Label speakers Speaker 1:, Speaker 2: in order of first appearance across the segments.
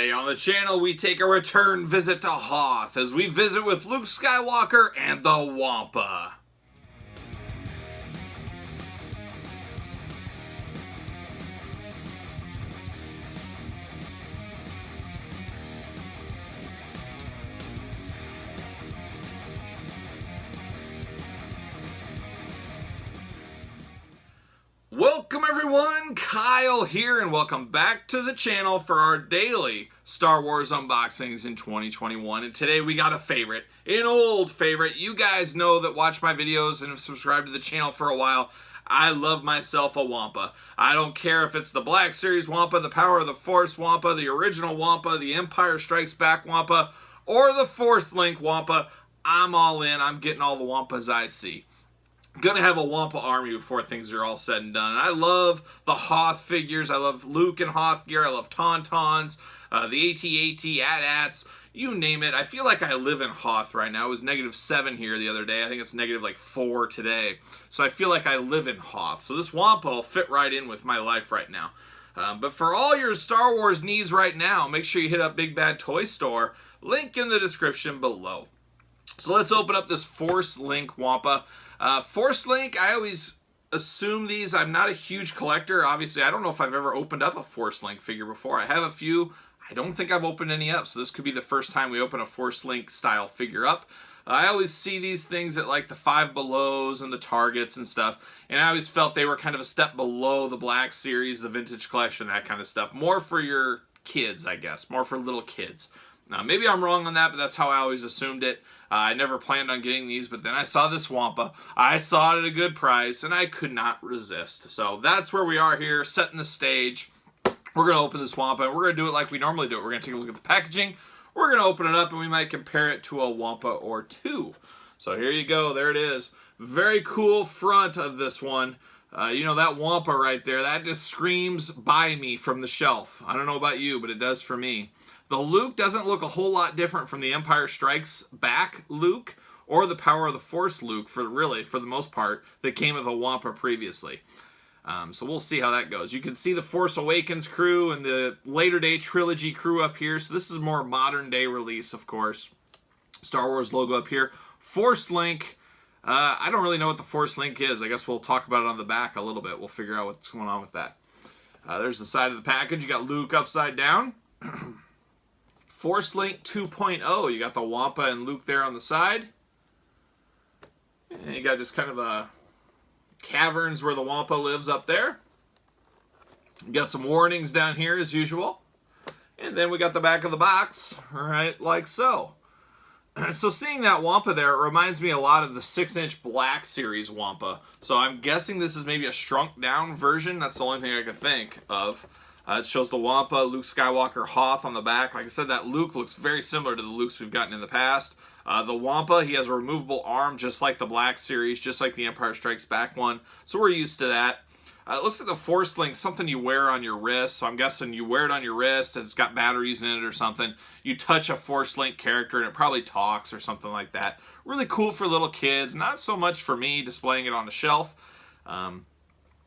Speaker 1: Today on the channel, we take a return visit to Hoth as we visit with Luke Skywalker and the Wampa. Welcome everyone, Kyle here, and welcome back to the channel for our daily Star Wars unboxings in 2021. And today we got a favorite, an old favorite. You guys know that watch my videos and have subscribed to the channel for a while. I love myself a Wampa. I don't care if it's the Black Series Wampa, the Power of the Force Wampa, the original Wampa, the Empire Strikes Back Wampa, or the Force Link Wampa. I'm all in. I'm getting all the Wampas I see. Gonna have a Wampa army before things are all said and done. And I love the Hoth figures. I love Luke and Hoth gear. I love Tauntauns, the AT-AT, AT-ATs, you name it. I feel like I live in Hoth right now. It was -7 here the other day. I think it's -4 today. So I feel like I live in Hoth. So this Wampa will fit right in with my life right now. But for all your Star Wars needs right now, make sure you hit up Big Bad Toy Store. Link in the description below. So let's open up this Force Link Wampa. Force Link, I always assume these. I'm not a huge collector. Obviously, I don't know if I've ever opened up a Force Link figure before. I have a few. I don't think I've opened any up, so this could be the first time we open a Force Link style figure up. I always see these things at like the Five Belows and the Targets and stuff, and I always felt they were kind of a step below the Black Series, the Vintage Collection, that kind of stuff. More for your kids, I guess. More for little kids. Now, maybe I'm wrong on that, but that's how I always assumed it. I never planned on getting these, but then I saw this Wampa. I saw it at a good price, and I could not resist. So that's where we are here, setting the stage. We're going to open this Wampa, and we're going to do it like we normally do it. We're going to take a look at the packaging. We're going to open it up, and we might compare it to a Wampa or two. So here you go. There it is. Very cool front of this one. You know, that Wampa right there, that just screams buy me from the shelf. I don't know about you, but it does for me. The Luke doesn't look a whole lot different from the Empire Strikes Back Luke or the Power of the Force Luke, for the most part, that came with a Wampa previously. So we'll see how that goes. You can see the Force Awakens crew and the later day trilogy crew up here. So this is more modern day release, of course. Star Wars logo up here. Force Link. I don't really know what the Force Link is. I guess we'll talk about it on the back a little bit. We'll figure out what's going on with that. There's the side of the package. You got Luke upside down. Force Link 2.0. You got the Wampa and Luke there on the side. And you got just kind of a caverns where the Wampa lives up there. You got some warnings down here as usual. And then we got the back of the box, right, like so. So seeing that Wampa there, it reminds me a lot of the 6-inch Black Series Wampa. So I'm guessing this is maybe a shrunk down version. That's the only thing I could think of. It shows the Wampa, Luke Skywalker, Hoth on the back. Like I said, that Luke looks very similar to the Lukes we've gotten in the past. The Wampa, he has a removable arm just like the Black Series, just like the Empire Strikes Back one. So we're used to that. It looks like the Force Link, something you wear on your wrist. So I'm guessing you wear it on your wrist, and it's got batteries in it or something. You touch a Force Link character, and it probably talks or something like that. Really cool for little kids. Not so much for me displaying it on a shelf.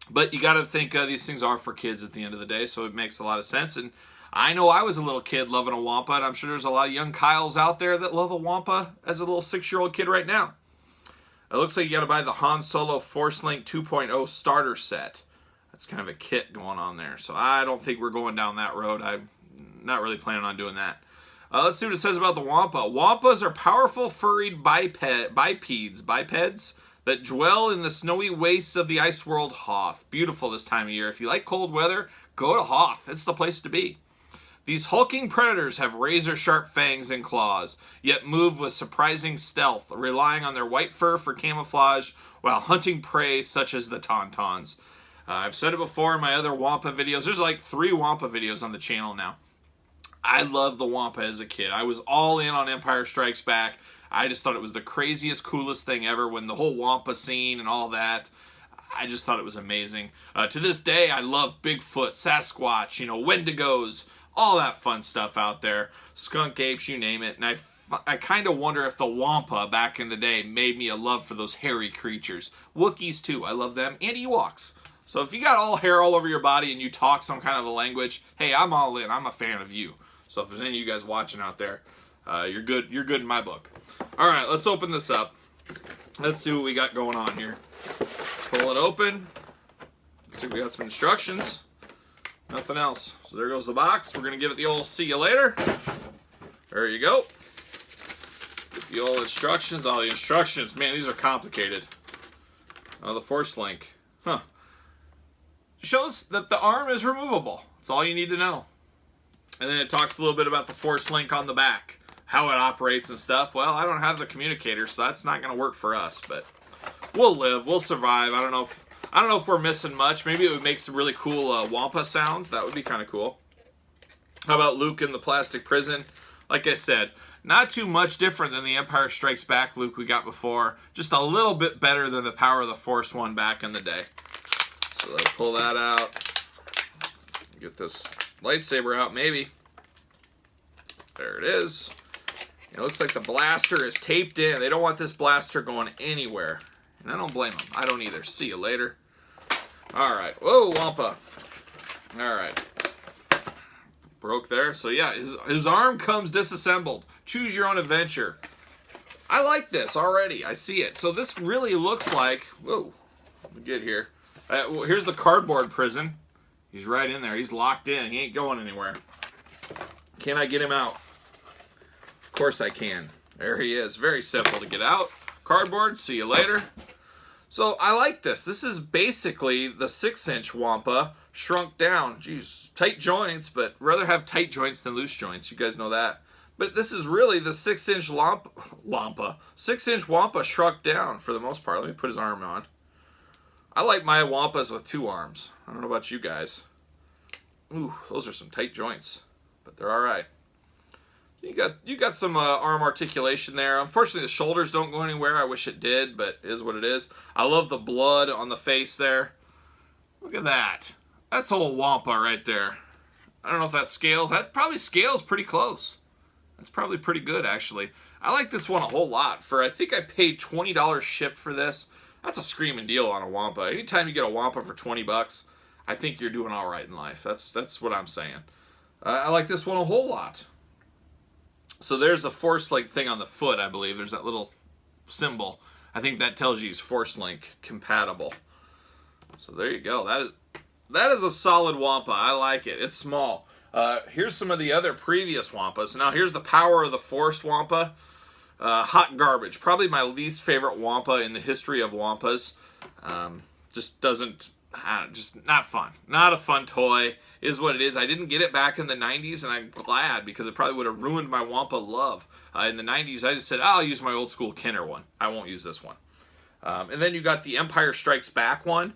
Speaker 1: But you got to think these things are for kids at the end of the day, so it makes a lot of sense. And I know I was a little kid loving a Wampa, and I'm sure there's a lot of young Kyles out there that love a Wampa as a little 6-year-old kid right now. It looks like you got to buy the Han Solo Force Link 2.0 starter set. That's kind of a kit going on there, so I don't think we're going down that road. I'm not really planning on doing that. Let's see what it says about the Wampa. Wampas are powerful furried bipeds that dwell in the snowy wastes of the ice world Hoth. Beautiful this time of year. If you like cold weather, go to Hoth. It's the place to be. These hulking predators have razor-sharp fangs and claws, yet move with surprising stealth, relying on their white fur for camouflage while hunting prey such as the Tauntauns. I've said it before in my other Wampa videos. There's like 3 Wampa videos on the channel now. I loved the Wampa as a kid. I was all in on Empire Strikes Back. I just thought it was the craziest, coolest thing ever when the whole Wampa scene and all that. I just thought it was amazing. To this day, I love Bigfoot, Sasquatch, you know, Wendigos, all that fun stuff out there. Skunk apes, you name it. And I kind of wonder if the Wampa back in the day made me a love for those hairy creatures. Wookiees too, I love them, and Ewoks. So if you got all hair all over your body and you talk some kind of a language, hey, I'm all in. I'm a fan of you. So if there's any of you guys watching out there, you're good. You're good in my book. All right, let's open this up. Let's see what we got going on here. Pull it open. Let's see, we got some instructions. Nothing else. So there goes the box. We're going to give it the old see you later. There you go. Get the old instructions. Oh, the instructions. Man, these are complicated. Oh, the force link. Huh. Shows that the arm is removable. That's all you need to know. And then it talks a little bit about the force link on the back. How it operates and stuff. Well, I don't have the communicator, so that's not going to work for us. But we'll live. We'll survive. I don't know if we're missing much. Maybe it would make some really cool Wampa sounds. That would be kind of cool. How about Luke in the plastic prison? Like I said, not too much different than the Empire Strikes Back Luke we got before. Just a little bit better than the Power of the Force one back in the day. So let's pull that out. Get this lightsaber out, maybe. There it is. It looks like the blaster is taped in. They don't want this blaster going anywhere. And I don't blame them. I don't either. See you later. All right. Whoa, Wampa. All right. Broke there. So yeah, his arm comes disassembled. Choose your own adventure. I like this already. I see it. So this really looks like... Whoa. Let me get here. Well, here's the cardboard prison. He's right in there. He's locked in. He ain't going anywhere. Can I get him out? Of course I can. There he is. Very simple to get out. Cardboard. See you later. So I like this. This is basically the 6-inch Wampa shrunk down. Jeez, tight joints, but rather have tight joints than loose joints. You guys know that. But this is really the 6-inch Wampa. 6-inch Wampa shrunk down for the most part. Let me put his arm on. I like my Wampas with 2 arms. I don't know about you guys. Ooh, those are some tight joints, but they're all right. You got some arm articulation there. Unfortunately, the shoulders don't go anywhere. I wish it did, but it is what it is. I love the blood on the face there. Look at that. That's whole Wampa right there. I don't know if that scales. That probably scales pretty close. That's probably pretty good, actually. I like this one a whole lot. I think I paid $20 shipped for this. That's a screaming deal on a Wampa. Anytime you get a Wampa for 20 bucks, I think you're doing all right in life. That's what I'm saying. I like this one a whole lot. So there's the force link thing on the foot, I believe. There's that little symbol. I think that tells you he's force link compatible. So there you go. That is a solid Wampa. I like it. It's small. Here's some of the other previous Wampas. Now here's the Power of the Force Wampa. Hot garbage. Probably my least favorite Wampa in the history of Wampas. Just not fun. Not a fun toy. Is what it is. I didn't get it back in the 90s, and I'm glad because it probably would have ruined my Wampa love. In the 90s, I just said, I'll use my old school Kenner one. I won't use this one. And then you got the Empire Strikes Back one.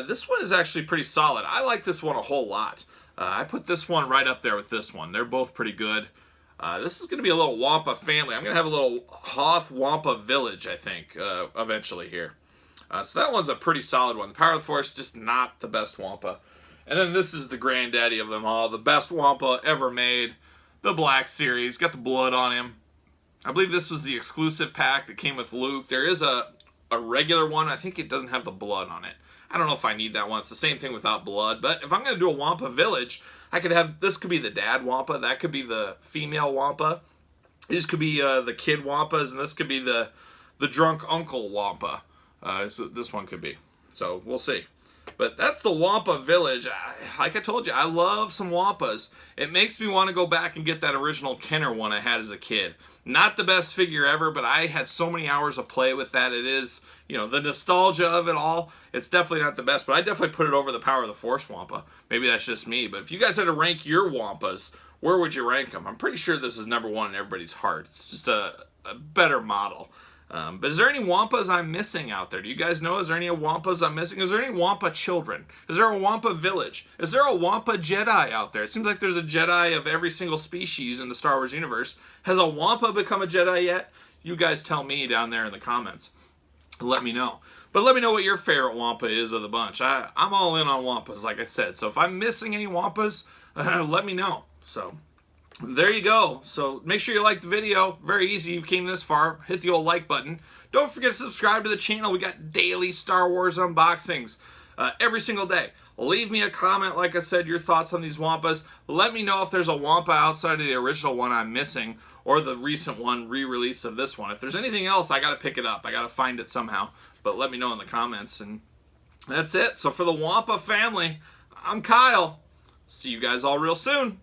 Speaker 1: This one is actually pretty solid. I like this one a whole lot. I put this one right up there with this one. They're both pretty good. This is going to be a little Wampa family. I'm going to have a little Hoth Wampa village, I think, eventually here. So that one's a pretty solid one. The Power of the Force, just not the best Wampa. And then this is the granddaddy of them all. The best Wampa ever made. The Black Series. Got the blood on him. I believe this was the exclusive pack that came with Luke. There is a regular one. I think it doesn't have the blood on it. I don't know if I need that one. It's the same thing without blood. But if I'm going to do a Wampa village, I could have... This could be the dad Wampa. That could be the female Wampa. These could be the kid Wampas. And this could be the drunk uncle Wampa. So this one could be. So we'll see. But that's the Wampa village. Like I told you, I love some Wampas. It makes me want to go back and get that original Kenner one I had as a kid. Not the best figure ever, but I had so many hours of play with that. It is, the nostalgia of it all. It's definitely not the best, but I definitely put it over the Power of the Force Wampa. Maybe that's just me. But if you guys had to rank your Wampas, where would you rank them? I'm pretty sure this is number one in everybody's heart. It's just a better model. But is there any Wampas I'm missing out there? Do you guys know? Is there any Wampas I'm missing? Is there any Wampa children? Is there a Wampa village? Is there a Wampa Jedi out there? It seems like there's a Jedi of every single species in the Star Wars universe. Has a Wampa become a Jedi yet? You guys tell me down there in the comments. Let me know. But let me know what your favorite Wampa is of the bunch. I'm all in on Wampas, like I said. So if I'm missing any Wampas, let me know. So... there you go. So make sure you like the video. Very easy. You came this far. Hit the old like button. Don't forget to subscribe to the channel. We got daily Star Wars unboxings every single day. Leave me a comment, like I said, your thoughts on these Wampas. Let me know if there's a Wampa outside of the original one I'm missing, or the recent one, re-release of this one. If there's anything else, I gotta pick it up. I gotta find it somehow. But let me know in the comments. And that's it. So for the Wampa family, I'm Kyle. See you guys all real soon.